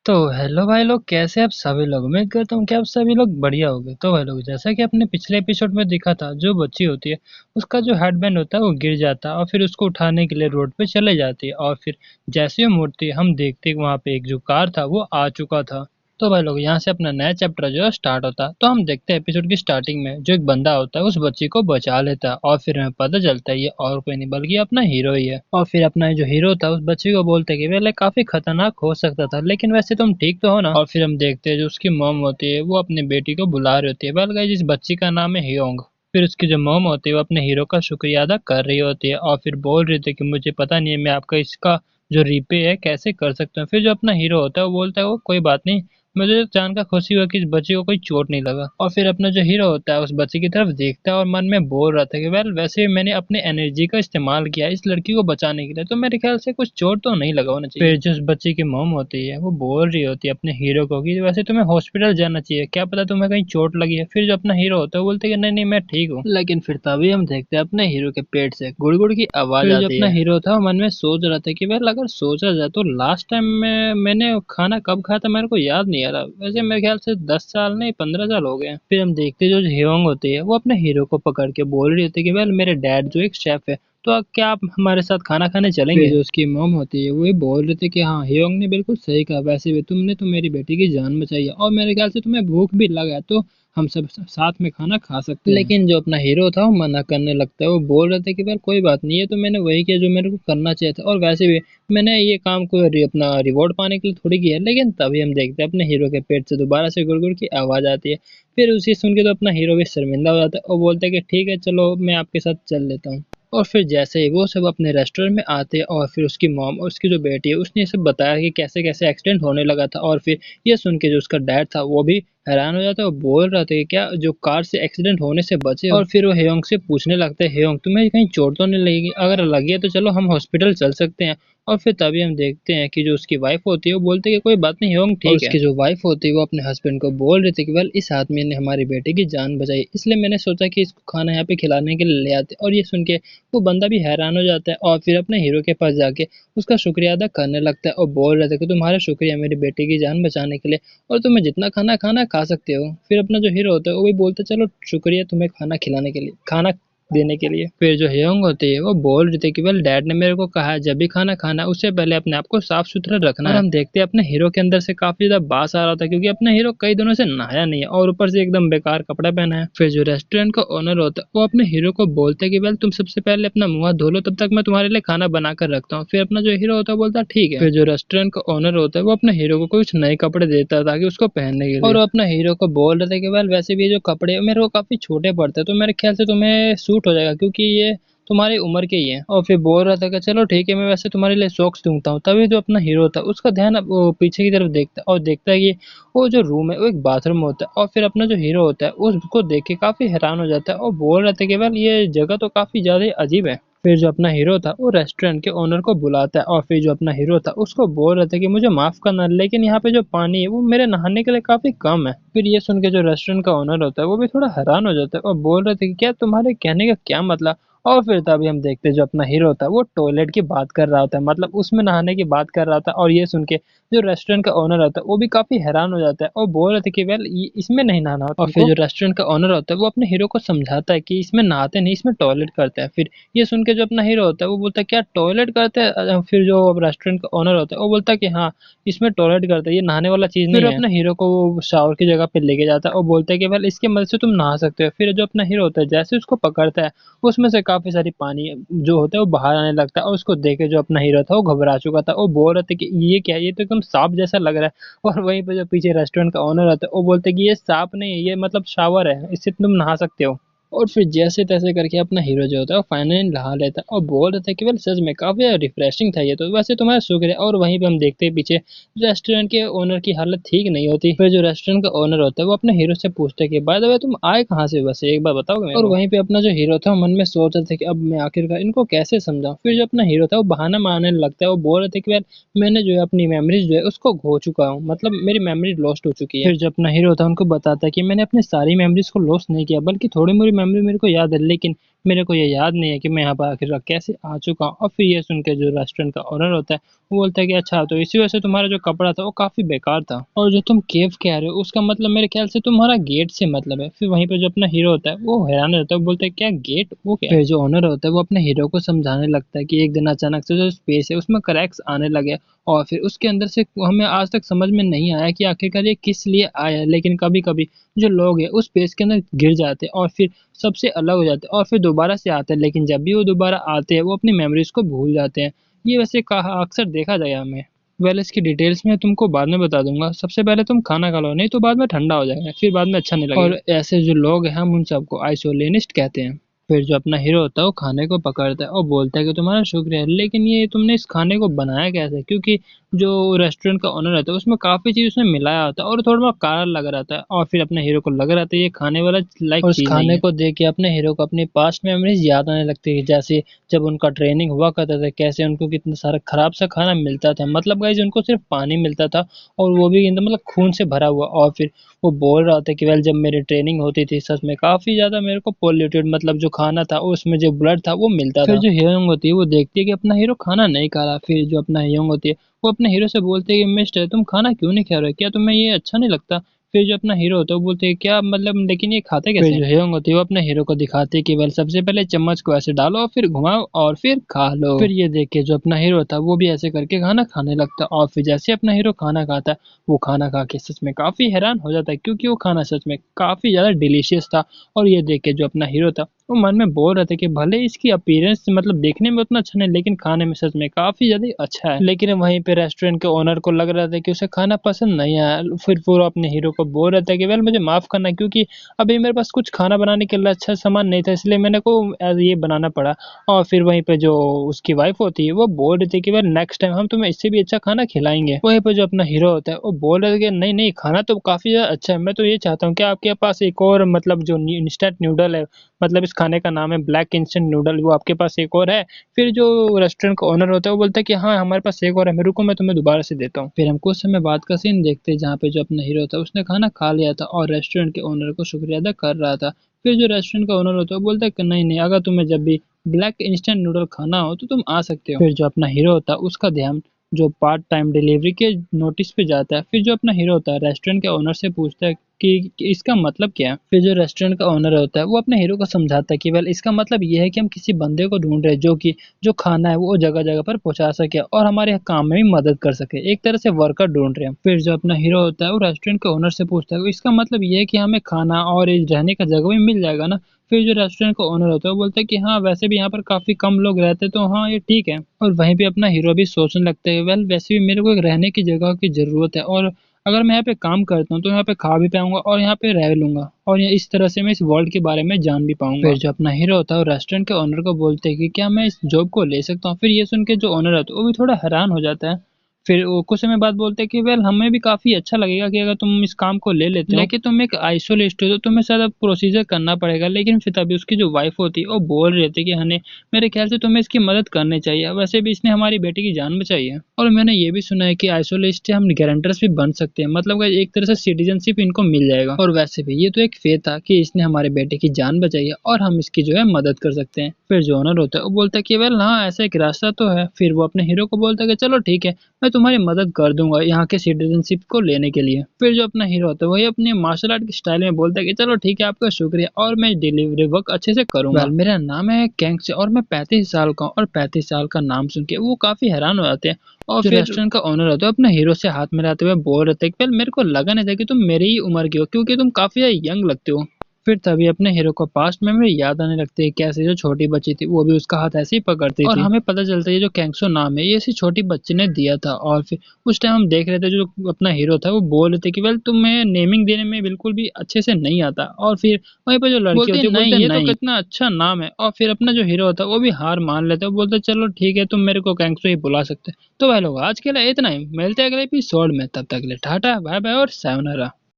तो हेलो भाई लोग, कैसे आप सभी लोग। उम्मीद करता हूँ कि आप सभी लोग बढ़िया होंगे। तो भाई लोग, जैसा कि आपने पिछले एपिसोड में देखा था, जो बच्ची होती है उसका जो हेडबैंड होता है वो गिर जाता है और फिर उसको उठाने के लिए रोड पे चले जाती है और फिर जैसे ही मुड़ती है हम देखते हैं कि वहाँ पे एक जो कार था वो आ चुका था। तो भाई लोग, यहाँ से अपना नया चैप्टर जो है स्टार्ट होता है। तो हम देखते हैं एपिसोड की स्टार्टिंग में जो एक बंदा होता है उस बच्ची को बचा लेता है और फिर हमें पता चलता है ये और कोई नहीं बल्कि अपना हीरो ही है। और फिर अपना जो हीरो था उस बच्ची को बोलते हैं कि पहले काफी खतरनाक हो सकता था लेकिन वैसे तुम ठीक तो हो ना। और फिर हम देखते हैं जो उसकी मॉम होती है वो अपनी बेटी को बुला रही होती है। वेल गाइस, जिस बच्ची का नाम है हियोंग। फिर उसकी जो मॉम होती है वो अपने हीरो का शुक्रिया अदा कर रही होती है और फिर बोल रही थी कि मुझे पता नहीं है मैं आपका इसका जो रीपे है कैसे कर सकता हूँ। फिर जो अपना हीरो होता है वो बोलता है वो कोई बात नहीं, मुझे जानकर खुशी हुआ कि इस बच्चे को कोई चोट नहीं लगा। और फिर अपना जो हीरो होता है उस बच्चे की तरफ देखता है और मन में बोल रहा था कि वेल वैसे मैंने अपने एनर्जी का इस्तेमाल किया इस लड़की को बचाने के लिए, तो मेरे ख्याल से कुछ चोट तो नहीं लगा होना चाहिए। फिर जो उस बच्चे की मॉम होती है वो बोल रही होती है अपने हीरो को कि वैसे तुम्हें हॉस्पिटल जाना चाहिए, क्या पता तुम्हें कहीं चोट लगी है। फिर जो अपना हीरो होता है वो बोलते है कि नहीं नहीं मैं ठीक हूँ। लेकिन फिर तभी हम देखते हैं अपने हीरो के पेट से गुड़गुड़ की आवाज आती है। फिर जो अपना हीरो था वो मन में सोच रहा था कि वेल अगर सोचा जाए तो लास्ट टाइम में मैंने खाना कब खाया था मेरे को याद नहीं आ रहा। वैसे मेरे ख्याल से 10 साल नहीं 15 साल हो गए हैं। फिर हम देखते जो ह्योंग होती है वो अपने हीरो को पकड़ के बोल रही होती है कि वेल मेरे डैड जो एक शेफ है तो अब क्या आप हमारे साथ खाना खाने चलेंगे। फिर जो उसकी मॉम होती है वो ये बोल रहे थे कि हाँ ह्योंग ने बिल्कुल सही कहा, वैसे भी तुमने तो मेरी बेटी की जान बचाई है और मेरे ख्याल से तुम्हें भूख भी लगा है तो हम सब साथ में खाना खा सकते हैं। लेकिन जो अपना हीरो था वो मना करने लगता है। वो बोल रहे थे कि यार कोई बात नहीं है, तो मैंने वही किया जो मेरे को करना चाहिए था और वैसे भी मैंने ये काम को अपना रिवॉर्ड पाने के लिए थोड़ी किया है। लेकिन तभी हम देखते हैं अपने हीरो के पेट से दोबारा से गुड़गुड़ की आवाज आती है। फिर उसी सुन के तो अपना हीरो भी शर्मिंदा हो जाता है और बोलता है कि ठीक है चलो मैं आपके साथ चल लेता हूँ। और फिर जैसे ही वो सब अपने रेस्टोरेंट में आते हैं और फिर उसकी मॉम और उसकी जो बेटी है उसने ये सब बताया कि कैसे कैसे एक्सीडेंट होने लगा था। और फिर ये सुन के जो उसका डैड था वो भी हैरान हो जाता है और बोल रहा था कि क्या जो कार से एक्सीडेंट होने से बचे। और फिर वो हेयोंग से पूछने लगता है हेयोंग तुम्हें कहीं चोट तो नहीं लगेगी, अगर लगी है तो चलो हम हॉस्पिटल चल सकते हैं। और फिर तभी हम देखते हैं कि जो उसकी वाइफ होती है वो बोलती है कि कोई बात नहीं हेयोंग ठीक है। और उसकी जो वाइफ होती है वो अपने हस्बैंड को बोल रही थी कि वेल इस आदमी ने हमारी बेटे की जान बचाई इसलिए मैंने सोचा कि इसको खाना यहाँ पे खिलाने के लिए ले आते। और ये सुन के वो बंदा भी हैरान हो जाता है और फिर अपने हीरो के पास जाके उसका शुक्रिया अदा करने लगता है और बोल रहा था कि तुम्हारा शुक्रिया मेरी बेटी की जान बचाने के लिए और तुम्हें जितना खाना खाना खा सकते हो। फिर अपना जो हीरो होता है वो भी बोलता है चलो शुक्रिया तुम्हें खाना खिलाने के लिए, खाना देने के लिए। फिर जो हेयोंग होती है वो बोल रही थी कि वेल डैड ने मेरे को कहा है जब भी खाना खाना है उससे पहले अपने आप को साफ सुथरा रखना है। और हम देखते हैं अपने हीरो के अंदर से काफी ज्यादा बास आ रहा था क्योंकि अपना हीरो कई दिनों से नहाया नहीं है और ऊपर से एकदम बेकार कपड़ा पहना है। फिर जो रेस्टोरेंट का ओनर होता है वो अपने हीरो को बोलता है कि वेल तुम सबसे पहले अपना मुंह धो लो, तब तक मैं तुम्हारे लिए खाना बना कर रखता हूँ। फिर अपना जो हीरो होता है बोलता है ठीक है। फिर जो रेस्टोरेंट का ओनर होता है वो अपने हीरो को कुछ नए कपड़े देता है ताकि उसको पहनने के लिए। और वो अपना हीरो को बोल रहे थे कि वेल वैसे भी ये जो कपड़े हैं मेरे को काफी छोटे पड़ते हैं तो मेरे ख्याल से तुम्हें सूट हो जाएगा क्योंकि ये तुम्हारी उम्र के ही है। और फिर बोल रहा था कि चलो ठीक है मैं वैसे तुम्हारे लिए सॉक्स दूंगा हूँ। तभी जो अपना हीरो था उसका ध्यान अब वो पीछे की तरफ देखता है और देखता है कि वो जो रूम है वो एक बाथरूम होता है। और फिर अपना जो हीरो होता है उसको देख के काफी हैरान हो जाता है और बोल रहा था कि वेल ये जगह तो काफी ज्यादा ही अजीब है। फिर जो अपना हीरो था वो रेस्टोरेंट के ओनर को बुलाता है और फिर जो अपना हीरो था उसको बोल रहा था कि मुझे माफ करना लेकिन यहाँ पे जो पानी है वो मेरे नहाने के लिए काफी कम है। फिर ये सुन के जो रेस्टोरेंट का ओनर होता है वो भी थोड़ा हैरान हो जाता है और बोल रहे थे कि क्या तुम्हारे कहने का क्या मतलब। और फिर तभी हम देखते हैं जो अपना हीरो होता है वो टॉयलेट की बात कर रहा होता है, मतलब उसमें नहाने की बात कर रहा था। और ये सुन के जो रेस्टोरेंट का ओनर होता है वो भी काफी हैरान हो जाता है और बोल रहे थे कि वेल इसमें नहीं नहाना होता। और फिर जो रेस्टोरेंट का ओनर होता है वो अपने हीरो को समझाता है कि इसमें नहाते नहीं इसमें टॉयलेट करते हैं। फिर ये सुन के जो अपना हीरो होता है वो बोलता है क्या टॉयलेट करते हैं। फिर जो रेस्टोरेंट का ओनर होता है वो बोलता है कि हाँ इसमें टॉयलेट करते हैं, ये नहाने वाला चीज नहीं है। फिर अपने हीरो को वो शावर की जगह पे लेके जाता है और बोलता है कि वेल इसके मदद से तुम नहा सकते हो। फिर जो अपना हीरो होता है जैसे उसको पकड़ता है उसमें से काफी सारी पानी जो होता है वो बाहर आने लगता है और उसको देख के जो अपना हीरो था वो घबरा चुका था। वो बोल रहे थे कि ये क्या है, ये तो एकदम सांप जैसा लग रहा है। और वहीं पे जो पीछे रेस्टोरेंट का ओनर होता है वो बोलते हैं कि ये सांप नहीं है, ये मतलब शावर है, इससे तुम नहा सकते हो। और फिर जैसे तैसे करके अपना हीरो जो होता है वो फाइनली नहा लेता है और बोल रहा था कि वेल सच में काफी रिफ्रेशिंग था ये तो, वैसे तुम्हारा शुक्र है। और वहीं पे हम देखते हैं पीछे रेस्टोरेंट के ओनर की हालत ठीक नहीं होती। फिर जो रेस्टोरेंट का ओनर होता है वो अपने हीरो से पूछता है कि बाय द वे तुम आए कहाँ से, वैसे एक बार बताओगे मेरे को। और वहीं पे अपना जो हीरो था मन में सोच रहा था कि अब मैं आखिरकार इनको कैसे समझाऊं। फिर जो अपना हीरो था वो बहाना मारने लगता है। वो बोल रहे थे कि यार मैंने जो है अपनी मेमोरीज जो है उसको खो चुका हूँ, मतलब मेरी मेमोरी लॉस्ट हो चुकी है। फिर जो अपना हीरो था उनको बताता है कि मैंने अपनी सारी मेमोरीज को लॉस्ट नहीं किया बल्कि थोड़ी मोरी मेमोरी मेरे को याद है, लेकिन मेरे को ये याद नहीं है कि मैं यहाँ पर आखिर कैसे आ चुका हूँ। और फिर ये सुन के जो रेस्टोरेंट का ओनर होता है वो बोलता है कि अच्छा, तो इसी वजह से तुम्हारा जो कपड़ा था वो काफी बेकार था, और जो तुम केव कह रहे हो उसका मतलब मेरे ख्याल से तुम्हारा गेट से मतलब है। फिर वहीं पे जो अपना हीरो होता है वो हैरान हो जाता है, वो बोलता है क्या गेट, वो क्या? फिर जो ओनर होता है वो अपने हीरो को समझाने लगता है कि एक दिन अचानक से जो स्पेस है उसमें क्रैक्स आने लगे, और फिर उसके अंदर से हमें आज तक समझ में नहीं आया कि आखिरकार ये किस लिए आया है, लेकिन कभी कभी जो लोग हैं उस स्पेस के अंदर गिर जाते हैं और फिर सबसे अलग हो जाते हैं और फिर दोबारा से आते हैं, लेकिन जब भी वो दोबारा आते हैं वो अपनी मेमोरीज को भूल जाते हैं। ये वैसे कहा अक्सर देखा जाएगा हमें। वेल, इसकी डिटेल्स में तुमको बाद में बता दूंगा। सबसे पहले तुम खाना खा लो, नहीं तो बाद में ठंडा हो जाएगा, फिर बाद में अच्छा नहीं लगेगा। और ऐसे जो लोग हैं हम उन सबको आइसोलेनिस्ट कहते हैं। फिर जो अपना हीरो होता है वो खाने को पकड़ता है और बोलता है कि तुम्हारा शुक्रिया, लेकिन ये तुमने इस खाने को बनाया कैसे? क्योंकि जो रेस्टोरेंट का ओनर रहता है उसमें काफी चीज उसने मिलाया होता है और थोड़ा बहुत काला लग रहा था, और फिर अपने हीरो को लग रहा था ये खाने वाला लाइक उस खाने को देख के अपने हीरो को अपनी पास्ट मेमोरीज याद आने लगती है, जैसे जब उनका ट्रेनिंग हुआ करता था, कैसे उनको कितना सारा खराब सा खाना मिलता था, मतलब गाइस उनको सिर्फ पानी मिलता था और वो भी एकदम मतलब खून से भरा हुआ। और फिर वो बोल रहा था कि वेल, जब मेरी ट्रेनिंग होती थी सच में काफी ज्यादा मेरे को पोल्यूटेड मतलब जो खाना था उसमें जो ब्लड था वो मिलता था। फिर जो हीरोइन होती है वो देखती है कि अपना हीरो खाना नहीं खा रहा। फिर जो अपना हीरोइन होती है वो अपने हीरो से बोलते हैं कि मिस्टर, तुम खाना क्यों नहीं खा रहे, क्या तुम्हें ये अच्छा नहीं लगता? फिर जो अपना हीरो होता है वो बोलते हैं क्या मतलब, लेकिन ये खाते कैसे? फिर जो हीरोइन होती है वो अपने हीरो को दिखाती है कि वेल, सबसे पहले चम्मच को ऐसे डालो और फिर घुमाओ और फिर खा लो। फिर ये देख के जो अपना हीरो होता है वो भी ऐसे करके खाना खाने लगता है, और फिर जैसे अपना हीरो खाना खाता है वो खाना खा के सच में काफी हैरान हो जाता है, क्योंकि वो खाना सच में काफी ज्यादा डिलीशियस था। और ये देख के जो अपना हीरो था वो मन में बोल रहा था कि भले इसकी अपीयरेंस मतलब देखने में उतना अच्छा नहीं, लेकिन खाने में सच में काफी ज्यादा अच्छा है। लेकिन वहीं पे रेस्टोरेंट के ओनर को लग रहा था कि उसे खाना पसंद नहीं आया। फिर वो अपने हीरो को बोल रहा था कि वेल, मुझे माफ करना क्योंकि अभी मेरे पास कुछ खाना बनाने के लिए अच्छा सामान नहीं था, इसलिए मैंने को ये बनाना पड़ा। और फिर वहीं पे जो उसकी वाइफ होती है वो बोल रही थी कि वेल, नेक्स्ट टाइम हम तुम्हें इससे भी अच्छा खाना खिलाएंगे। वहीं पे जो अपना हीरो होता है वो बोल रहा था कि नहीं नहीं, खाना तो काफी ज्यादा अच्छा है, मैं तो ये चाहता हूँ कि आपके पास एक और मतलब जो इंस्टेंट नूडल है, मतलब इस खाने का नाम है ब्लैक इंस्टेंट नूडल, वो आपके पास एक और है? फिर जो रेस्टोरेंट का ओनर होता है वो बोलता है कि हाँ, हमारे पास एक और है, मैं रुको मैं तुम्हें दोबारा से देता हूँ। फिर हम कुछ समय बाद का सीन देखते हैं जहाँ पे जो अपना हीरो था उसने खाना खा लिया था और रेस्टोरेंट के ओनर को शुक्रिया अदा कर रहा था। फिर जो रेस्टोरेंट का ओनर होता है वो बोलता है कि नहीं नहीं, अगर तुम्हें जब भी ब्लैक इंस्टेंट नूडल खाना हो तो तुम आ सकते हो। फिर जो अपना हीरो होता है उसका ध्यान जो पार्ट टाइम डिलीवरी के नोटिस पे जाता है। फिर जो अपना हीरो होता है रेस्टोरेंट के ओनर से पूछता है कि इसका मतलब क्या है। फिर जो रेस्टोरेंट का ओनर होता है वो अपने हीरो को समझाता है कि वेल, इसका मतलब ये है कि हम किसी बंदे को ढूंढ रहे हैं जो कि जो खाना है वो जगह जगह पर पहुंचा सके और हमारे काम में भी मदद कर सके, एक तरह से वर्कर ढूंढ रहे हैं। फिर जो अपना हीरो होता है वो रेस्टोरेंट के ओनर से पूछता है इसका मतलब ये है कि हमें खाना और रहने का जगह भी मिल जाएगा ना? फिर जो रेस्टोरेंट का ओनर होता है वो बोलता है कि हाँ, वैसे भी यहाँ पर काफी कम लोग रहते हैं, तो हाँ ये ठीक है। और वहीं पे अपना हीरो भी सोचने लगता है वेल, वैसे भी मेरे को एक रहने की जगह की जरूरत है, और अगर मैं यहाँ पे काम करता हूँ तो यहाँ पे खा भी पाऊंगा और यहाँ पे रह लूंगा, और इस तरह से मैं इस वर्ल्ड के बारे में जान भी पाऊंगा। फिर जो अपना हीरो होता है वो रेस्टोरेंट के ओनर को बोलते हैं कि क्या मैं इस जॉब को ले सकता हूँ? फिर ये सुन के जो ओनर होता है वो भी थोड़ा हैरान हो जाता है। फिर वो कुछ समय बाद बोलते हैं कि वेल, हमें भी काफी अच्छा लगेगा कि अगर तुम इस काम को ले लेते हो, लेकिन तुम एक आइसोलिस्ट हो तो तुम्हें सारा प्रोसीजर करना पड़ेगा। लेकिन फिर तभी उसकी जो वाइफ होती है वो बोल रही थी कि हने, मेरे ख्याल से तुम्हें इसकी मदद करनी चाहिए, वैसे भी इसने हमारी बेटी की जान बचाई है। और मैंने ये भी सुना है कि आइसोलिस्ट से हम गारंटर्स भी बन सकते हैं, मतलब एक तरह से सिटीजनशिप इनको मिल जाएगा। और वैसे भी ये तो एक फेथ था कि इसने हमारे बेटे की जान बचाई है और हम इसकी जो है मदद कर सकते हैं। फिर जो ओनर होता है वो बोलता है कि वेल हाँ, ऐसा एक रास्ता तो है। फिर वो अपने हीरो को बोलता है कि चलो ठीक है, मैं तुम्हारी मदद कर दूंगा यहाँ के सिटीजनशिप को लेने के लिए। फिर जो अपना हीरो होता है वही अपने मार्शल आर्ट के स्टाइल में बोलता है कि चलो ठीक है, आपका शुक्रिया और मैं डिलीवरी वर्क अच्छे से करूंगा। मेरा नाम है कैंग और मैं 35 साल का हूँ। और 35 साल का नाम सुन के वो काफी हैरान हो जाते हैं। और जो रेस्टोरेंट का ओनर होता है अपने हीरो से हाथ मिलाते हुए बोल रहे थे कि मेरे को लगा नहीं था कि तुम मेरी ही उम्र के हो, क्योंकि तुम काफी यंग लगते हो। फिर तभी अपने हीरो को पास्ट मेमोरी याद आने लगती है, कैसे जो छोटी बच्ची थी वो भी उसका हाथ ऐसे ही पकड़ती थी। और हमें पता चलता है जो कैंगसो नाम है ये इसी छोटी बच्ची ने दिया था। और फिर उस टाइम हम देख रहे थे जो अपना हीरो था वो बोल रहे थे कि वेल, तुम्हें नेमिंग देने में बिल्कुल भी अच्छे से नहीं आता। और फिर वहीं पर जो लड़की होती है बोलते ये तो कितना अच्छा नाम है। और फिर अपना जो हीरो होता है वो भी हार मान लेता है, वो बोलते चलो ठीक है, तुम मेरे को कैंगसो ही बुला सकते। तो वह लोग आज के लिए इतना ही, मिलते हैं अगले एपिसोड में, तब तक के लिए टाटा बाय बाय और सायोनारा।